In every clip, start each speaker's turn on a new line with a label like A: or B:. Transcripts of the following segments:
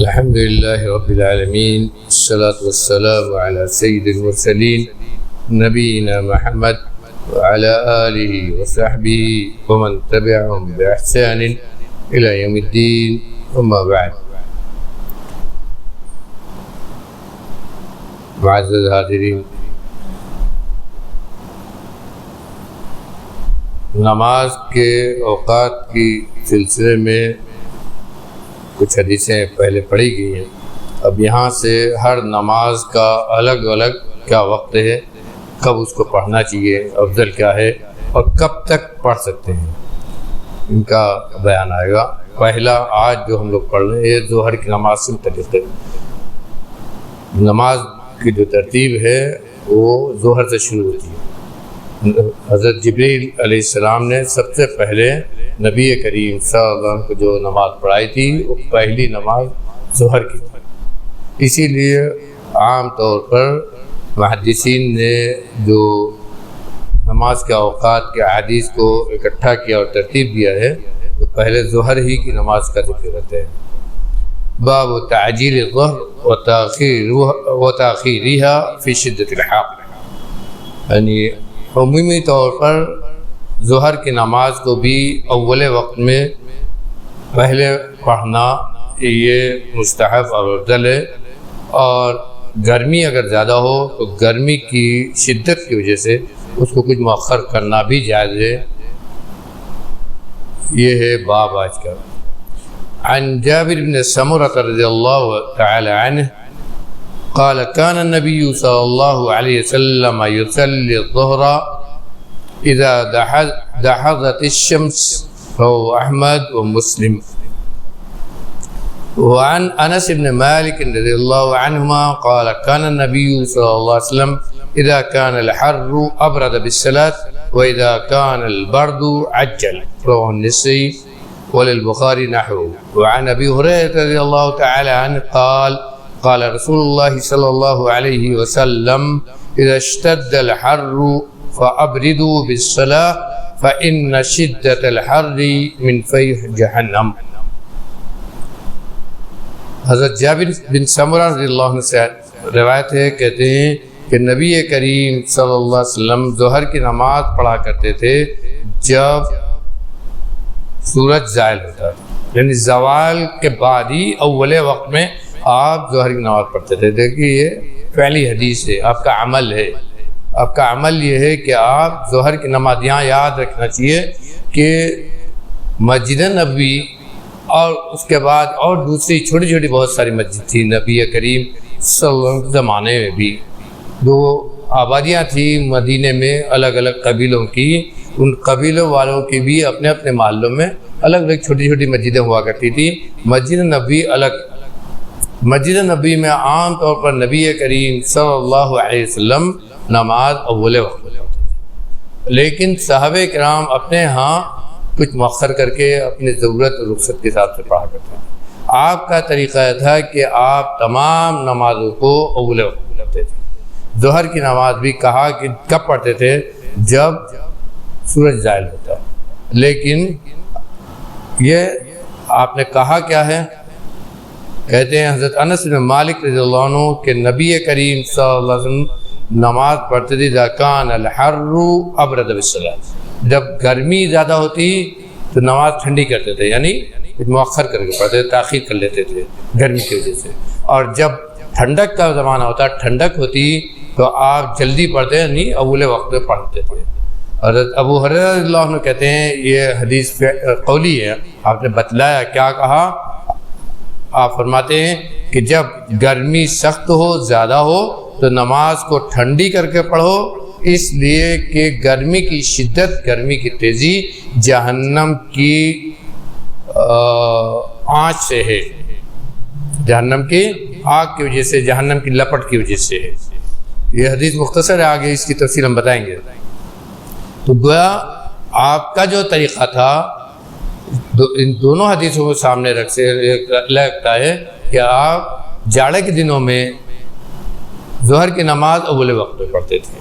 A: الحمد لله رب العالمين والصلاة والسلام على سيد المرسلين نبينا محمد وعلى آله وصحبه ومن تبعهم بإحسان إلى يوم الدين أما بعد. معزز حاضرین، نماز کے اوقات کی سلسلے میں کچھ حدیثیں پہلے پڑھی گئی ہیں. اب یہاں سے ہر نماز کا الگ الگ کیا وقت ہے، کب اس کو پڑھنا چاہیے، افضل کیا ہے اور کب تک پڑھ سکتے ہیں، ان کا بیان آئے گا. پہلا آج جو ہم لوگ پڑھ رہے ہیں یہ ظہر کی نماز سے متعلق ہے. نماز کی جو ترتیب ہے وہ ظہر سے شروع ہوتی ہے. حضرت جبریل علیہ السلام نے سب سے پہلے نبی کریم صلی اللہ علیہ وسلم کو جو نماز پڑھائی تھی وہ پہلی نماز ظہر کی تھی. اسی لیے عام طور پر محدثین نے جو نماز کے اوقات کے احادیث کو اکٹھا کیا اور ترتیب دیا ہے تو پہلے ظہر ہی کی نماز کا ذکر کرتے ہیں. باب تعجیل الظہر وتاخیرها فی شدۃ الحر، یعنی عمومی طور پر ظہر کی نماز کو بھی اول وقت میں پہلے پڑھنا یہ مستحب اور افضل ہے، اور گرمی اگر زیادہ ہو تو گرمی کی شدت کی وجہ سے اس کو کچھ مؤخر کرنا بھی جائز ہے. یہ ہے باب آج کا. عن جابر بن سمرة رضی اللہ تعالی عنہ قال كان النبي صلى الله عليه وسلم يصلي الظهر إذا دحضت الشمس، رواه أحمد ومسلم. وعن أنس بن مالك رضي الله عنهما قال كان النبي صلى الله عليه وسلم إذا كان الحر أبرد بالصلاة وإذا كان البرد عجل، رواه النسائي وللبخاري نحوه. وعن أبي هريرة رضي الله تعالى عنه قال قال رسول الله صلى الله عليه وسلم إذا اشتد الحر فأبردوا بالصلاة فإن شدة الحر من فيح جہنم. حضرت جابر بن سمرہ رضی اللہ عنہ سے روایت ہے، کہتے ہیں کہ نبی کریم صلی اللہ علیہ وسلم ظہر کی نماز پڑھا کرتے تھے جب سورج زائل ہوتا تھا، یعنی زوال کے بعد ہی اول وقت میں آپ ظہر کی نماز پڑھتے تھے. دیکھیے یہ پہلی حدیث ہے، آپ کا عمل ہے. آپ کا عمل یہ ہے کہ آپ ظہر کی نماز، یہاں یاد رکھنا چاہیے کہ مسجد نبوی اور اس کے بعد اور دوسری چھوٹی چھوٹی بہت ساری مسجد تھی نبی کریم صلی اللہ علیہ وسلم کے زمانے میں بھی. جو آبادیاں تھیں مدینے میں الگ الگ قبیلوں کی، ان قبیلوں والوں کی بھی اپنے اپنے محلوں میں الگ الگ چھوٹی چھوٹی مسجدیں ہوا کرتی تھی. مسجد نبوی الگ. مسجد نبی میں عام طور پر نبی کریم صلی اللہ علیہ وسلم نماز اول وقت میں پڑھتے تھے، لیکن صحابہ کرام اپنے ہاں کچھ مؤخر کر کے اپنی ضرورت اور رخصت کے حساب سے پڑھا کرتے ہیں. آپ کا طریقہ یہ تھا کہ آپ تمام نمازوں کو اول وقت میں پڑھتے تھے. ظہر کی نماز بھی کہا کہ کب پڑھتے تھے؟ جب سورج زائل ہوتا. لیکن یہ آپ نے کہا کیا ہے؟ کہتے ہیں حضرت انس بن مالک رضی اللہ عنہ کہ نبی کریم صلی اللہ علیہ وسلم نماز پڑھتے تھے اذا کان الحر ابرد بالصلاۃ، جب گرمی زیادہ ہوتی تو نماز ٹھنڈی کرتے تھے، یعنی مؤخر کر کے پڑھتے تھے، تاخیر کر لیتے تھے گرمی کی وجہ سے. اور جب ٹھنڈک کا زمانہ ہوتا، ٹھنڈک ہوتی تو آپ جلدی پڑھتے، یعنی اول وقت میں پڑھتے تھے. حضرت ابو ہریرہ رضی اللہ عنہ کہتے ہیں یہ حدیث قولی ہے، آپ نے بتلایا کیا کہا. آپ فرماتے ہیں کہ جب گرمی سخت ہو، زیادہ ہو تو نماز کو ٹھنڈی کر کے پڑھو، اس لیے کہ گرمی کی شدت، گرمی کی تیزی جہنم کی آنچ سے ہے، جہنم کی آگ کی وجہ سے، جہنم کی لپٹ کی وجہ سے ہے. یہ حدیث مختصر ہے، آگے اس کی تفصیل ہم بتائیں گے. تو گویا آپ کا جو طریقہ تھا ان دونوں حدیثوں کو سامنے رکھ سے لگتا ہے کہ آپ جاڑے کے دنوں میں ظہر کی نماز اول وقت میں پڑھتے تھے،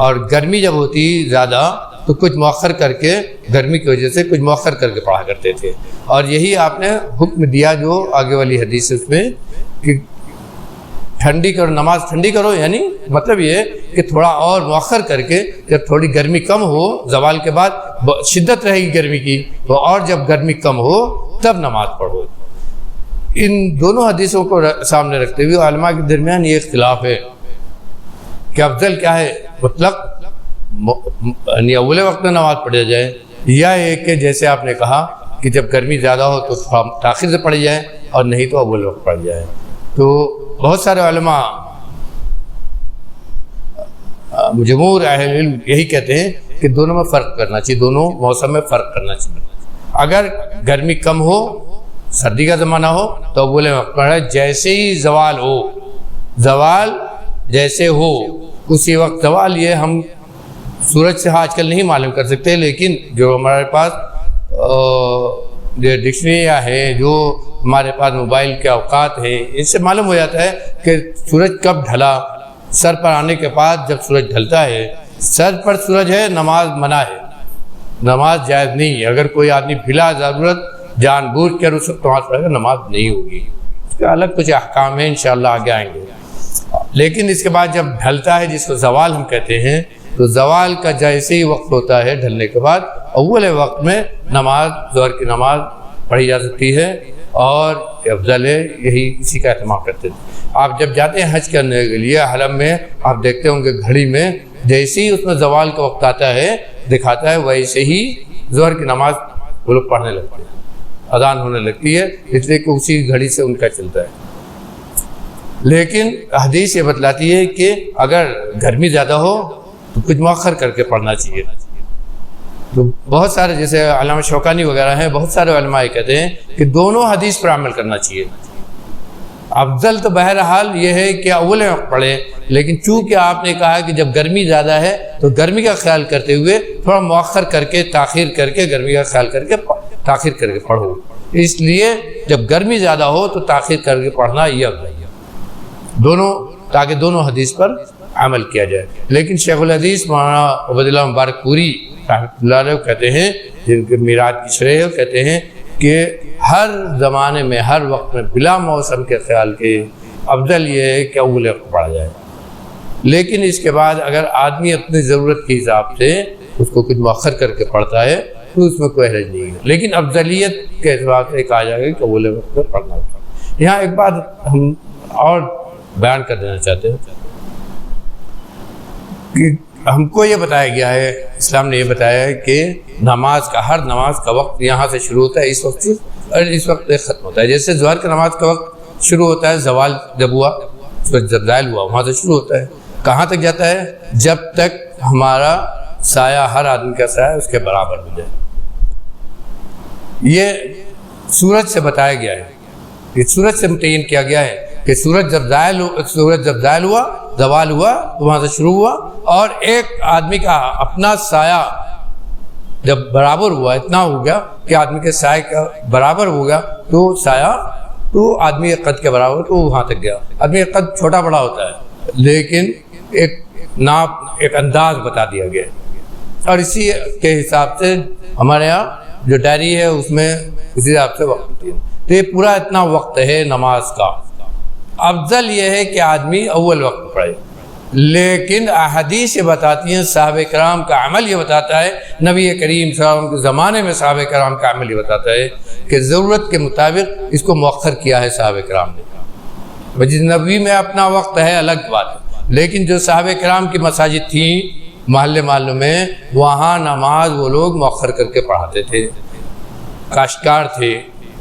A: اور گرمی جب ہوتی زیادہ تو تو کچھ مؤخر کر کے گرمی کی وجہ سے کچھ مؤخر کر کے پڑھا کرتے تھے. اور یہی آپ نے حکم دیا جو آگے والی حدیث اس میں کہ ٹھنڈی کرو، نماز ٹھنڈی کرو، یعنی مطلب یہ کہ تھوڑا اور مؤخر کر کے جب تھوڑی گرمی کم ہو، زوال کے بعد شدت رہے گی گرمی کی تو اور جب گرمی کم ہو تب نماز پڑھو. ان دونوں حدیثوں کو سامنے رکھتے ہوئے علماء کے درمیان یہ اختلاف ہے کہ افضل کیا ہے، مطلق یعنی اول وقت میں نماز پڑھی جائے، یا یہ کہ جیسے آپ نے کہا کہ جب گرمی زیادہ ہو تو تاخیر سے پڑھی جائے اور نہیں تو اول وقت پڑھ جائے. تو بہت سارے علماء جمہور اہل علم یہی کہتے ہیں کہ دونوں میں فرق کرنا چاہیے، دونوں موسم میں فرق کرنا چاہیے. اگر گرمی کم ہو، سردی کا زمانہ ہو تو اول وقت پڑھے، جیسے ہی زوال ہو، زوال جیسے ہو اسی وقت زوال. یہ ہم سورج سے آج کل نہیں معلوم کر سکتے، لیکن جو ہمارے پاس ڈکشنریاں ہیں، جو ہمارے پاس موبائل کے اوقات ہیں، اس سے معلوم ہو جاتا ہے کہ سورج کب ڈھلا. سر پر آنے کے بعد جب سورج ڈھلتا ہے، سر پر سورج ہے، نماز منع ہے، نماز جائز نہیں ہے. اگر کوئی آدمی بلا ضرورت جان بوجھ کر اس وقت نماز پڑھے گا نماز نہیں ہوگی. اس کا الگ کچھ احکام ہیں، انشاءاللہ آگے آئیں گے. لیکن اس کے بعد جب ڈھلتا ہے، جس کو زوال ہم کہتے ہیں، تو زوال کا جیسے ہی وقت ہوتا ہے ڈھلنے کے بعد اول وقت میں نماز، ظہر کی نماز پڑھی جا سکتی ہے اور افضل ہے. یہی اسی کا اہتمام کرتے تھے. آپ جب جاتے ہیں حج کرنے کے لیے حرم میں، آپ دیکھتے ہوں گے گھڑی میں جیسے ہی اس میں زوال کا وقت آتا ہے دکھاتا ہے، ویسے ہی ظہر کی نماز وہ لوگ پڑھنے لگتے ہیں، اذان ہونے لگتی ہے، اس لیے کہ اسی گھڑی سے ان کا چلتا ہے. لیکن حدیث یہ بتلاتی ہے کہ اگر گرمی زیادہ ہو تو کچھ مؤخر کر کے پڑھنا چاہیے. تو بہت سارے جیسے علامہ شوکانی وغیرہ ہیں، بہت سارے علماء کہتے ہیں کہ دونوں حدیث پر عمل کرنا چاہیے. افضل تو بہرحال یہ ہے کہ اول وقت پڑھیں، لیکن چونکہ آپ نے کہا کہ جب گرمی زیادہ ہے تو گرمی کا خیال کرتے ہوئے تھوڑا مؤخر کر کے، تاخیر کر کے، گرمی کا خیال کر کے تاخیر کر کے پڑھو. اس لیے جب گرمی زیادہ ہو تو تاخیر کر کے پڑھنا یہ افضل ہے، دونوں، تاکہ دونوں حدیث پر عمل کیا جائے. لیکن شیخ الحدیث مولانا عبید اللہ مبارک پوری رحمۃ اللہ علیہ کہتے ہیں، جن کے میراث کی شرح کہتے ہیں کہ ہر زمانے میں، ہر وقت میں بلا موسم کے خیال کے افضل یہ ہے کہ اول وقت پڑھا جائے. لیکن اس کے بعد اگر آدمی اپنی ضرورت کے حساب سے اس کو کچھ مؤخر کر کے پڑھتا ہے تو اس میں کوئی حرج نہیں ہے. لیکن افضلیت کے اعتبار سے کہا جائے گا کہ اول وقت میں پڑھنا ہوتا ہے. یہاں ایک بات ہم اور بیان کر دینا چاہتے ہیں کہ ہم کو یہ بتایا گیا ہے، اسلام نے یہ بتایا ہے کہ نماز کا، ہر نماز کا وقت یہاں سے شروع ہوتا ہے اس وقت سے اور اس وقت ختم ہوتا ہے. جیسے ظہر کی نماز کا وقت شروع ہوتا ہے زوال جب ہوا، جب زائل ہوا، وہاں سے شروع ہوتا ہے. کہاں تک جاتا ہے؟ جب تک ہمارا سایہ، ہر آدمی کا سایہ اس کے برابر ہو جائے. یہ سورج سے بتایا گیا ہے، یہ سورج سے متعین کیا گیا ہے کہ سورج جب زائل ہوا، زوال ہوا تو وہاں سے شروع ہوا، اور ایک آدمی کا اپنا سایہ جب برابر ہوا، اتنا ہو گیا کہ آدمی کے سایہ کا برابر ہو گیا تو سایہ تو آدمی کے قد کے برابر، تو وہاں تک گیا. آدمی کا قد چھوٹا بڑا ہوتا ہے، لیکن ایک ناپ، ایک انداز بتا دیا گیا ہے. اور اسی کے حساب سے ہمارے یہاں جو ڈائری ہے اس میں اسی حساب سے وقت ہوتی ہے. تو یہ پورا اتنا وقت ہے نماز کا. افضل یہ ہے کہ آدمی اول وقت پڑھے، لیکن احادیث یہ بتاتی ہیں، صحابہ کرام کا عمل یہ بتاتا ہے، نبی کریم صلی اللہ علیہ وسلم کے زمانے میں صحابہ کرام کا عمل یہ بتاتا ہے کہ ضرورت کے مطابق اس کو مؤخر کیا ہے صحابہ کرام نے. مسجد نبوی میں اپنا وقت ہے، الگ بات ہے، لیکن جو صحابہ کرام کی مساجد تھیں محلوں میں، وہاں نماز وہ لوگ مؤخر کر کے پڑھاتے تھے. کاشتکار تھے،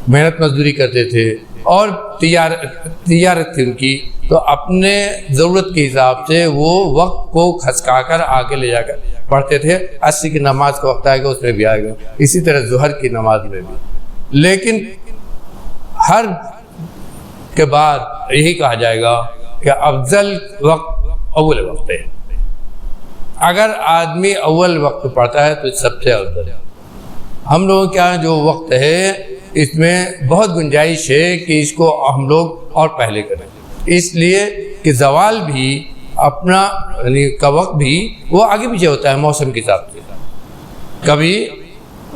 A: محنت مزدوری کرتے تھے اور تجارت تھی ان کی، تو اپنے ضرورت کے حساب سے وہ وقت کو کھسکا کر آگے لے جا کر پڑھتے تھے. عصر کی نماز کا وقت آئے گا اس میں بھی آئے گا، اسی طرح ظہر کی نماز میں بھی. لیکن ہر کے بعد یہی کہا جائے گا کہ افضل وقت اول وقت ہے. اگر آدمی اول وقت پڑھتا ہے تو سب سے افضل ہے. ہم لوگوں کے یہاں جو وقت ہے اس میں بہت گنجائش ہے کہ اس کو ہم لوگ اور پہلے کریں، اس لیے کہ زوال بھی اپنا یعنی کا وقت بھی وہ آگے پیچھے ہوتا ہے موسم کے حساب سے. کبھی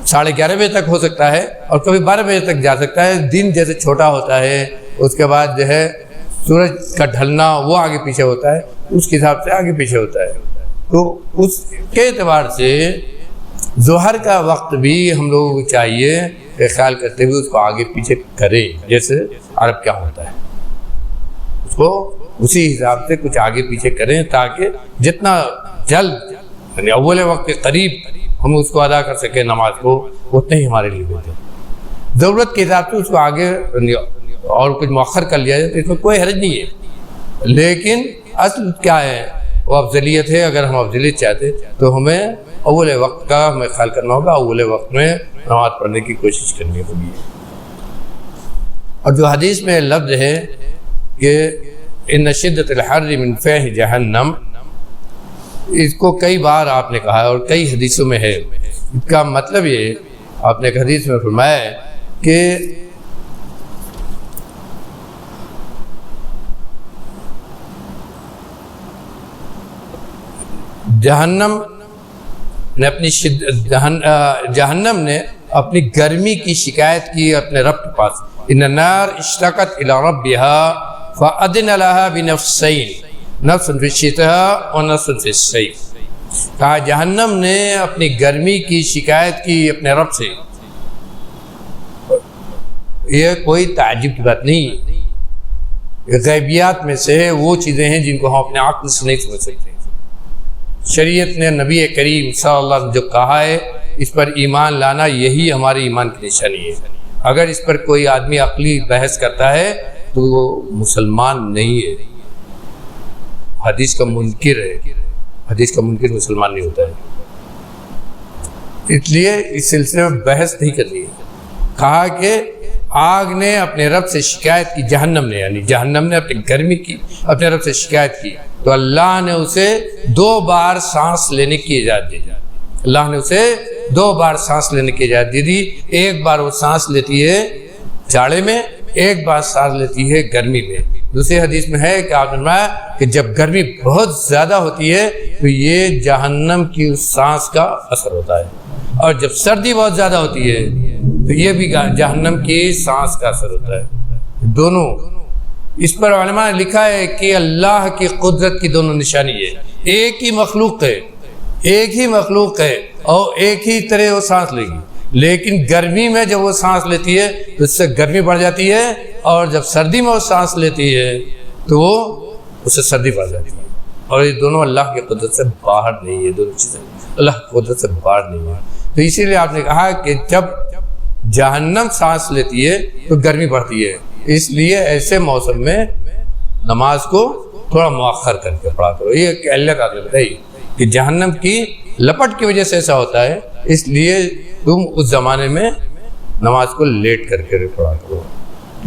A: 11:30 بجے تک ہو سکتا ہے اور کبھی 12 بجے تک جا سکتا ہے. دن جیسے چھوٹا ہوتا ہے اس کے بعد جو ہے سورج کا ڈھلنا وہ آگے پیچھے ہوتا ہے، اس کے حساب سے آگے پیچھے ہوتا ہے. تو اس کے اعتبار سے ظہر کا وقت بھی ہم لوگوں کو چاہیے کہ خیال کرتے ہوئے اس کو آگے پیچھے کریں، جیسے عرب کیا ہوتا ہے اس کو اسی حساب سے کچھ آگے پیچھے کریں تاکہ جتنا جلد یعنی اول وقت کے قریب ہم اس کو ادا کر سکیں نماز کو، اتنے ہی ہمارے لیے بہتر. ضرورت کے حساب سے اس کو آگے اور کچھ مؤخر کر لیا جائے تو اس میں کوئی حرج نہیں ہے، لیکن اصل کیا ہے وہ افضلیت ہے. اگر ہم افضلیت چاہتے تو ہمیں اول وقت کا ہمیں خیال کرنا ہوگا، اول وقت میں نماز پڑھنے کی کوشش کرنی ہوگی. اور جو حدیث میں لفظ ہے کہ ان شدت الحر من فیح جہنم، اس کو کئی بار آپ نے کہا ہے اور کئی حدیثوں میں ہے. اس کا مطلب یہ آپ نے ایک حدیث میں فرمایا ہے کہ جہنم نے اپنی گرمی کی شکایت کی اپنے رب کے پاس. ان النار اشتقت الى ربها فاذن لها بنفسين نفس في الشتاء ونفس في الصيف. کہا جہنم نے اپنی گرمی کی شکایت کی اپنے رب سے. یہ کوئی تعجب کی بات نہیں، غیبیات میں سے وہ چیزیں ہیں جن کو ہم اپنے عقل سے نہیں سمجھ سکتے. شریعت نے نبی کریم صلی اللہ علیہ وسلم جو کہا ہے اس پر ایمان لانا یہی ہمارے ایمان کی نشانی ہے. اگر اس پر کوئی آدمی عقلی بحث کرتا ہے تو وہ مسلمان نہیں ہے، حدیث کا منکر ہے. حدیث کا منکر مسلمان نہیں ہوتا ہے. اس لیے اس سلسلے میں بحث نہیں کرنی ہے. کہا کہ آگ نے اپنے رب سے شکایت کی، جہنم نے یعنی جہنم نے اپنی گرمی کی اپنے رب سے شکایت کی تو اللہ نے اسے 2 بار سانس لینے کی اجازت دی. اللہ نے اسے 2 بار سانس لینے کی اجازت دی دی. ایک بار وہ سانس لیتی ہے جاڑے میں، ایک بار سانس لیتی ہے گرمی میں. دوسری حدیث میں ہے کہ آپ نے فرمایا کہ جب گرمی بہت زیادہ ہوتی ہے تو یہ جہنم کی اس سانس کا اثر ہوتا ہے، اور جب سردی بہت زیادہ ہوتی ہے تو یہ بھی جہنم کی سانس کا اثر ہوتا ہے. دونوں اس پر علماء نے لکھا ہے کہ اللہ کی قدرت کی دونوں نشانی ہے. ایک ہی مخلوق ہے، ایک ہی مخلوق ہے اور ایک ہی طرح وہ سانس لے گی، لیکن گرمی میں جب وہ سانس لیتی ہے تو اس سے گرمی بڑھ جاتی ہے، اور جب سردی میں وہ سانس لیتی ہے تو وہ اس سے سردی بڑھ جاتی ہے. اور یہ دونوں اللہ کی قدرت سے باہر نہیں ہے، دونوں چیزیں اللہ کی قدرت سے باہر نہیں ہے. تو اسی لیے آپ نے کہا کہ جب جہنم سانس لیتی ہے تو گرمی بڑھتی ہے، اس لیے ایسے موسم میں نماز کو تھوڑا مؤخر کر کے پڑھا کرو. یہ ایک علت آپ نے بتائی کہ جہنم کی لپٹ کی وجہ سے ایسا ہوتا ہے، اس لیے تم اس زمانے میں نماز کو لیٹ کر کے پڑھا کرو.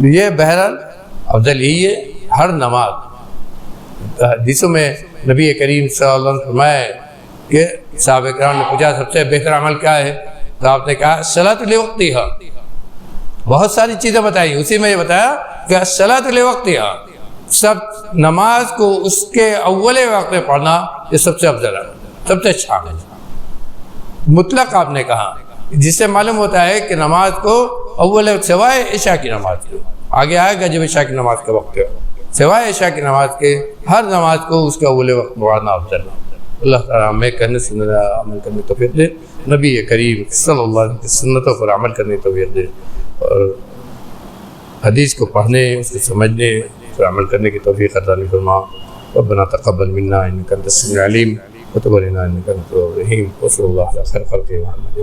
A: یہ بہرحال افضل یہی ہے. ہر نماز حدیثوں میں نبی کریم صلی اللہ علیہ وسلم فرمایا ہے کہ صحابہ کرام نے پوچھا سب سے بہتر عمل کیا ہے تو آپ نے کہا الصلاۃ لوقتہا. بہت ساری چیزیں بتائی، اسی میں یہ بتایا کہ الصلاۃ لوقتہا، سب نماز کو اس کے اول وقت میں پڑھنا یہ سب سے افضل ہے، سب سے اچھا ہے. مطلق آپ نے کہا، جس سے معلوم ہوتا ہے کہ نماز کو اول وقت سوائے عشاء کی نماز کے، آگے آئے گا جب عشاء کی نماز کا وقت ہے، سوائے عشاء کی نماز کے ہر نماز کو اس کے اول وقت پڑھنا افضل ہے. اللہ تعالیٰ ہمیں کہنے سننے عمل کرنے کی توفیق دے، نبی کریم صلی اللہ علیہ وسلم کی سنتوں پر عمل کرنے کی توفیق دے، اور حدیث کو پڑھنے، اس کو سمجھنے، پر عمل کرنے کی توفیق عطا فرما. ربنا تقبل منا انك انت السميع العليم وتب علينا انك انت التواب الرحيم. وصلى الله على خير خلقه محمد.